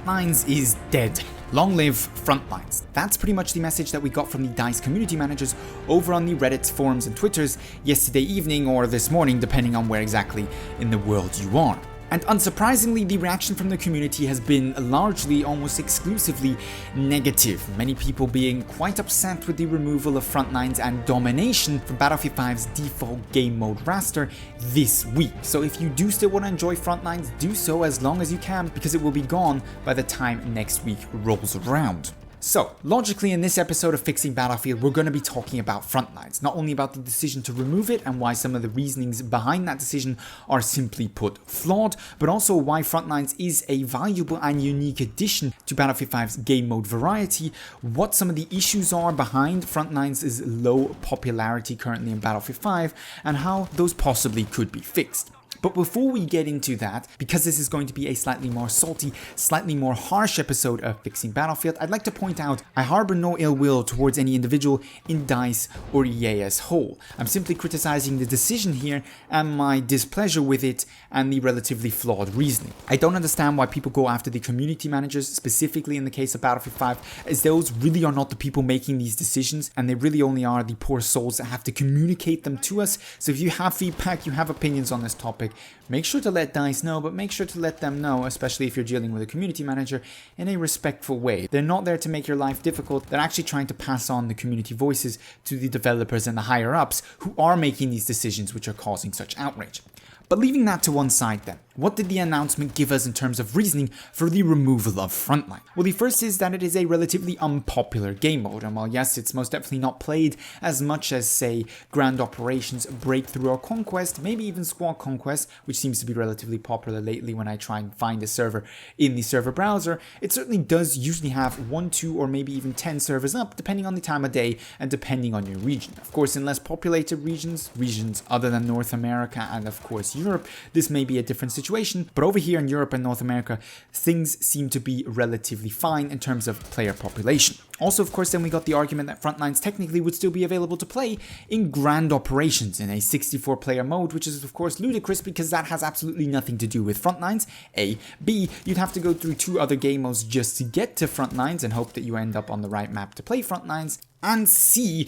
Frontlines is dead. Long live Frontlines. That's pretty much the message that we got from the DICE community managers over on the Reddit forums and Twitters yesterday evening or this morning, depending on where exactly in the world you are. And unsurprisingly, the reaction from the community has been largely, almost exclusively, negative. Many people being quite upset with the removal of Frontlines and Domination from Battlefield 5's default game mode raster this week. So if you do still want to enjoy Frontlines, do so as long as you can, because it will be gone by the time next week rolls around. So, logically in this episode of Fixing Battlefield, we're going to be talking about Frontlines, not only about the decision to remove it and why some of the reasonings behind that decision are simply put flawed, but also why Frontlines is a valuable and unique addition to Battlefield 5's game mode variety, what some of the issues are behind Frontlines' low popularity currently in Battlefield 5, and how those possibly could be fixed. But before we get into that, because this is going to be a slightly more salty, slightly more harsh episode of Fixing Battlefield, I'd like to point out I harbor no ill will towards any individual in DICE or EA as whole. I'm simply criticizing the decision here and my displeasure with it and the relatively flawed reasoning. I don't understand why people go after the community managers, specifically in the case of Battlefield 5, as those really are not the people making these decisions, and they really only are the poor souls that have to communicate them to us. So if you have feedback, you have opinions on this topic, make sure to let DICE know, but make sure to let them know, especially if you're dealing with a community manager, in a respectful way. They're not there to make your life difficult, they're actually trying to pass on the community voices to the developers and the higher ups who are making these decisions which are causing such outrage. But leaving that to one side then, what did the announcement give us in terms of reasoning for the removal of Frontline? Well, the first is that it is a relatively unpopular game mode, and while yes, it's most definitely not played as much as, say, Grand Operations, Breakthrough or Conquest, maybe even Squad Conquest, which seems to be relatively popular lately when I try and find a server in the server browser, it certainly does usually have 1, 2 or maybe even 10 servers up, depending on the time of day and depending on your region. Of course, in less populated regions other than North America and of course Europe, this may be a different situation, but over here in Europe and North America, things seem to be relatively fine in terms of player population. Also, of course, then we got the argument that Frontlines technically would still be available to play in Grand Operations in a 64-player mode, which is of course ludicrous because that has absolutely nothing to do with Frontlines, A. B, you'd have to go through 2 other game modes just to get to Frontlines and hope that you end up on the right map to play Frontlines. And C,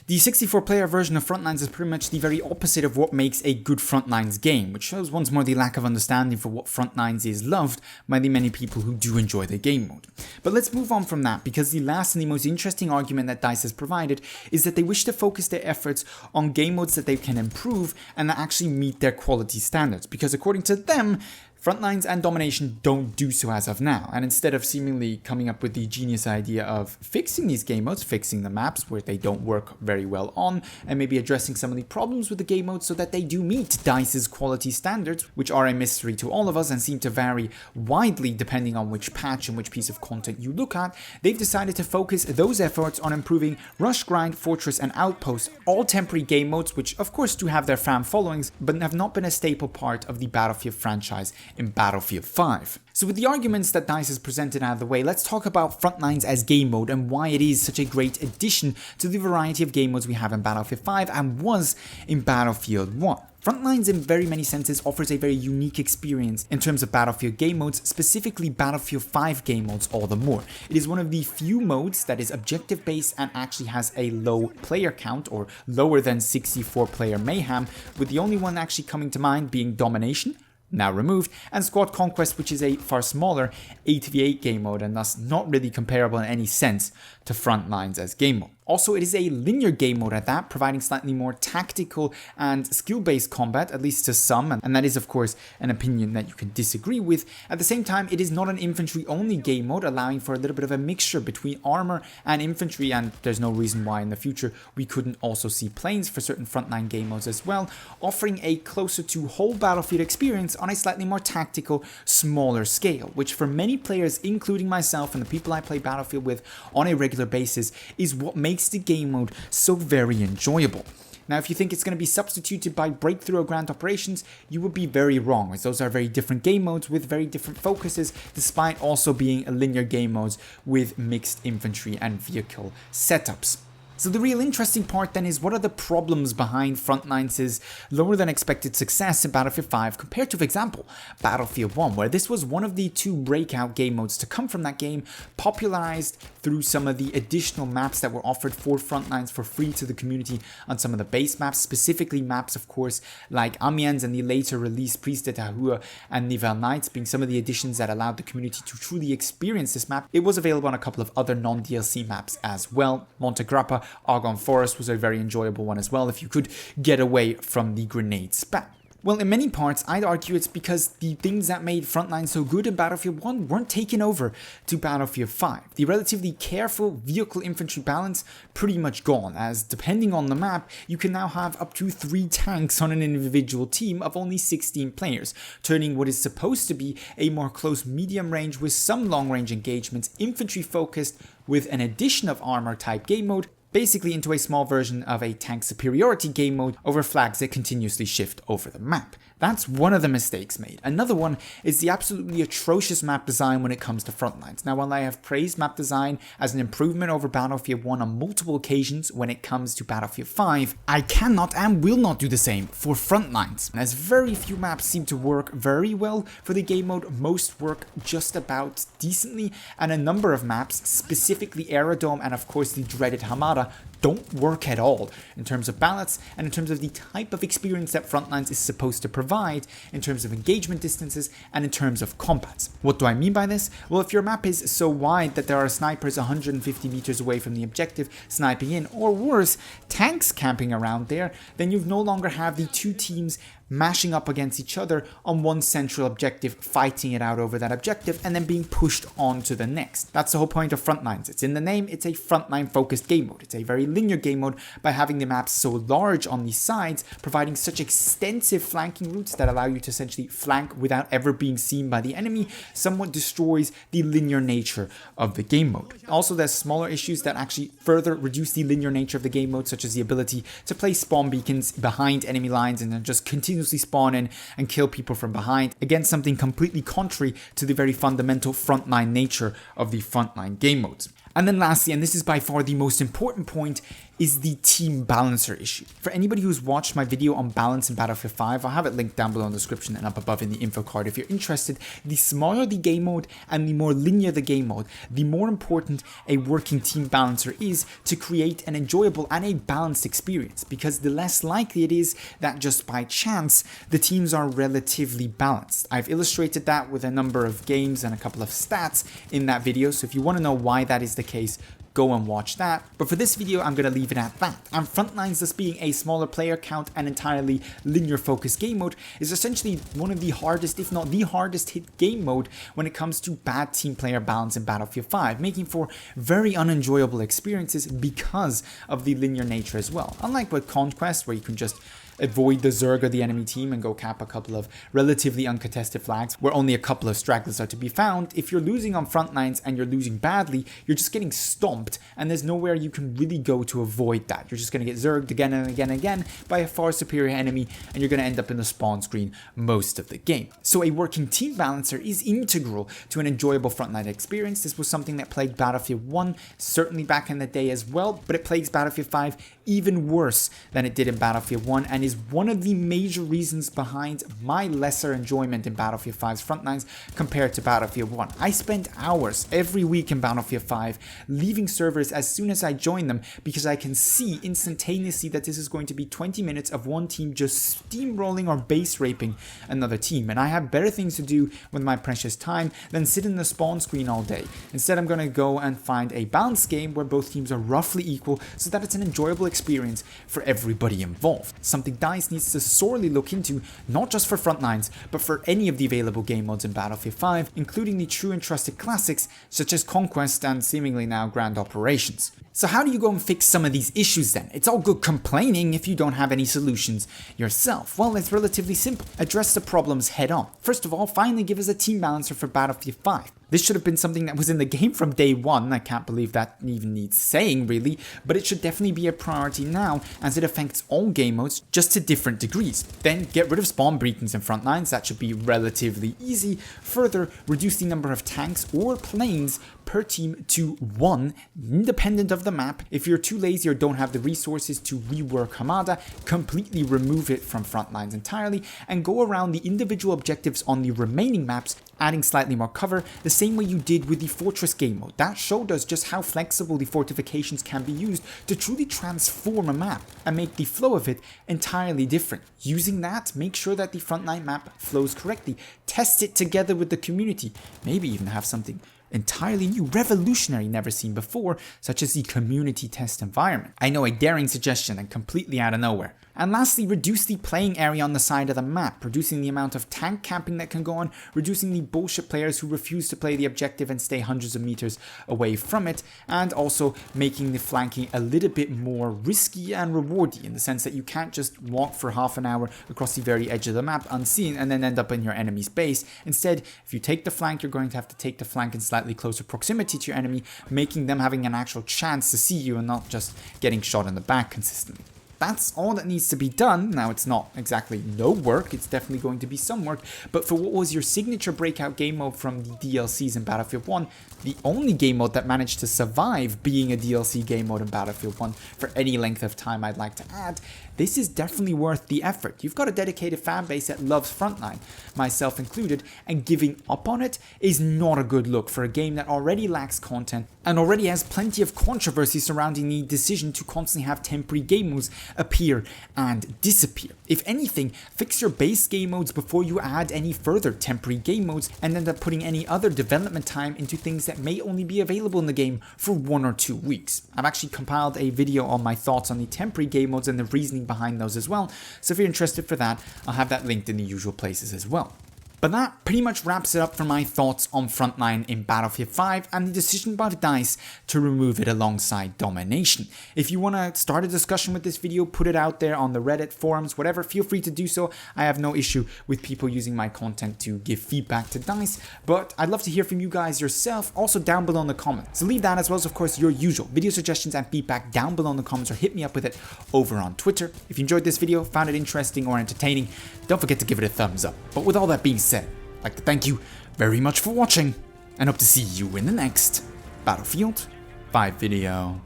the 64-player version of Frontlines is pretty much the very opposite of what makes a good Frontlines game, which shows once more the lack of understanding for what Frontlines is loved by the many people who do enjoy the game mode. But let's move on from that, because the last and the most interesting argument that DICE has provided is that they wish to focus their efforts on game modes that they can improve and that actually meet their quality standards, because according to them, Frontlines and Domination don't do so as of now, and instead of seemingly coming up with the genius idea of fixing these game modes, fixing the maps where they don't work very well on, and maybe addressing some of the problems with the game modes so that they do meet DICE's quality standards, which are a mystery to all of us and seem to vary widely depending on which patch and which piece of content you look at, they've decided to focus those efforts on improving Rush, Grind, Fortress and Outpost, all temporary game modes which of course do have their fan followings, but have not been a staple part of the Battlefield franchise in Battlefield 5. So with the arguments that DICE has presented out of the way, let's talk about Frontlines as game mode and why it is such a great addition to the variety of game modes we have in Battlefield 5 and was in Battlefield 1. Frontlines in very many senses offers a very unique experience in terms of Battlefield game modes, specifically Battlefield 5 game modes all the more. It is one of the few modes that is objective based and actually has a low player count, or lower than 64 player mayhem, with the only one actually coming to mind being Domination, now removed, and Squad Conquest, which is a far smaller 8v8 game mode and thus not really comparable in any sense to Frontlines as game mode. Also, it is a linear game mode at that, providing slightly more tactical and skill-based combat, at least to some, and that is of course an opinion that you can disagree with. At the same time, it is not an infantry-only game mode, allowing for a little bit of a mixture between armor and infantry, and there's no reason why in the future we couldn't also see planes for certain Frontline game modes as well, offering a closer to whole Battlefield experience on a slightly more tactical, smaller scale, which for many players, including myself and the people I play Battlefield with on a regular basis, is what makes the game mode so very enjoyable. Now, if you think it's going to be substituted by Breakthrough or Grand Operations, you would be very wrong, as those are very different game modes with very different focuses, despite also being linear game modes with mixed infantry and vehicle setups. So the real interesting part then is what are the problems behind Frontlines' lower than expected success in Battlefield 5 compared to, for example, Battlefield 1, where this was one of the 2 breakout game modes to come from that game, popularized through some of the additional maps that were offered for Frontlines for free to the community on some of the base maps, specifically maps of course like Amiens and the later released Prise de Tahua and Nivelle Nights being some of the additions that allowed the community to truly experience this map. It was available on a couple of other non-DLC maps as well. Monte Grappa, Argonne Forest was a very enjoyable one as well if you could get away from the grenade spam. Well, in many parts, I'd argue it's because the things that made Frontline so good in Battlefield 1 weren't taken over to Battlefield 5. The relatively careful vehicle infantry balance pretty much gone, as depending on the map, you can now have up to 3 tanks on an individual team of only 16 players, turning what is supposed to be a more close medium range with some long range engagements infantry focused with an addition of armor type game mode basically into a small version of a tank superiority game mode over flags that continuously shift over the map. That's one of the mistakes made. Another one is the absolutely atrocious map design when it comes to Frontlines. Now, while I have praised map design as an improvement over Battlefield 1 on multiple occasions when it comes to Battlefield 5, I cannot and will not do the same for Frontlines. As very few maps seem to work very well for the game mode, most work just about decently, and a number of maps, specifically Aerodrome and of course the dreaded Hamada, don't work at all in terms of balance and in terms of the type of experience that Frontlines is supposed to provide in terms of engagement distances and in terms of combats. What do I mean by this? Well, if your map is so wide that there are snipers 150 meters away from the objective sniping in, or worse, tanks camping around there, then you no longer have the 2 teams mashing up against each other on one central objective, fighting it out over that objective, and then being pushed on to the next. That's the whole point of Frontlines. It's in the name, it's a frontline focused game mode. It's a very linear game mode by having the maps so large on the sides, providing such extensive flanking routes that allow you to essentially flank without ever being seen by the enemy, somewhat destroys the linear nature of the game mode. Also, there's smaller issues that actually further reduce the linear nature of the game mode, such as the ability to place spawn beacons behind enemy lines and then just continuously spawn in and kill people from behind. Again, something completely contrary to the very fundamental frontline nature of the frontline game modes. And then lastly, and this is by far the most important point, is the team balancer issue. For anybody who's watched my video on balance in Battlefield 5, I'll have it linked down below in the description and up above in the info card if you're interested. The smaller the game mode and the more linear the game mode, the more important a working team balancer is to create an enjoyable and a balanced experience, because the less likely it is that just by chance the teams are relatively balanced. I've illustrated that with a number of games and a couple of stats in that video, so if you want to know why that is the case, go and watch that. But for this video, I'm going to leave it at that. And Frontlines, thus being a smaller player count and entirely linear focused game mode, is essentially one of the hardest, if not the hardest hit game mode when it comes to bad team player balance in Battlefield 5, making for very unenjoyable experiences because of the linear nature as well. Unlike with Conquest, where you can just avoid the Zerg of the enemy team and go cap a couple of relatively uncontested flags where only a couple of stragglers are to be found. If you're losing on Frontlines and you're losing badly, you're just getting stomped and there's nowhere you can really go to avoid that. You're just going to get Zerged again and again and again by a far superior enemy, and you're going to end up in the spawn screen most of the game. So a working team balancer is integral to an enjoyable Frontline experience. This was something that plagued Battlefield 1, certainly back in the day as well, but it plagues Battlefield 5 even worse than it did in Battlefield 1, and is one of the major reasons behind my lesser enjoyment in Battlefield 5's Frontlines compared to Battlefield 1. I spent hours every week in Battlefield 5 leaving servers as soon as I join them, because I can see instantaneously that this is going to be 20 minutes of one team just steamrolling or base raping another team, and I have better things to do with my precious time than sit in the spawn screen all day. Instead, I'm going to go and find a balanced game where both teams are roughly equal so that it's an enjoyable experience for everybody involved. Something DICE needs to sorely look into, not just for Frontlines, but for any of the available game modes in Battlefield 5, including the true and trusted classics such as Conquest and seemingly now Grand Operations. So how do you go and fix some of these issues then? It's all good complaining if you don't have any solutions yourself. Well, it's relatively simple. Address the problems head on. First of all, finally give us a team balancer for Battlefield 5. This should have been something that was in the game from day one. I can't believe that even needs saying, really, but it should definitely be a priority now, as it affects all game modes, just to different degrees. Then get rid of spawn beacons in Frontlines. That should be relatively easy. Further, reduce the number of tanks or planes per team to 1, independent of the map. If you're too lazy or don't have the resources to rework Hamada, completely remove it from Frontlines entirely and go around the individual objectives on the remaining maps, adding slightly more cover, the same way you did with the Fortress game mode. That showed us just how flexible the fortifications can be used to truly transform a map and make the flow of it entirely different. Using that, make sure that the Frontline map flows correctly, test it together with the community, maybe even have something entirely new, revolutionary, never seen before, such as the community test environment. I know, a daring suggestion and completely out of nowhere. And lastly, reduce the playing area on the side of the map, reducing the amount of tank camping that can go on, reducing the bullshit players who refuse to play the objective and stay hundreds of meters away from it, and also making the flanking a little bit more risky and rewardy, in the sense that you can't just walk for half an hour across the very edge of the map unseen and then end up in your enemy's base. Instead, if you take the flank, you're going to have to take the flank in slightly closer proximity to your enemy, making them having an actual chance to see you and not just getting shot in the back consistently. That's all that needs to be done. Now, it's not exactly no work, it's definitely going to be some work, but for what was your signature breakout game mode from the DLCs in Battlefield 1, the only game mode that managed to survive being a DLC game mode in Battlefield 1 for any length of time, I'd like to add, this is definitely worth the effort. You've got a dedicated fan base that loves Frontline, myself included, and giving up on it is not a good look for a game that already lacks content and already has plenty of controversy surrounding the decision to constantly have temporary game modes appear and disappear. If anything, fix your base game modes before you add any further temporary game modes and end up putting any other development time into things that may only be available in the game for 1 or 2 weeks. I've actually compiled a video on my thoughts on the temporary game modes and the reasoning behind those as well, so if you're interested for that, I'll have that linked in the usual places as well. But that pretty much wraps it up for my thoughts on Frontline in Battlefield 5 and the decision by DICE to remove it alongside Domination. If you want to start a discussion with this video, put it out there on the Reddit, forums, whatever, feel free to do so. I have no issue with people using my content to give feedback to DICE, but I'd love to hear from you guys yourself, also down below in the comments. So leave that as well as, of course, your usual video suggestions and feedback down below in the comments, or hit me up with it over on Twitter. If you enjoyed this video, found it interesting or entertaining, don't forget to give it a thumbs up. But with all that being said, I'd like to thank you very much for watching, and hope to see you in the next Battlefield 5 video.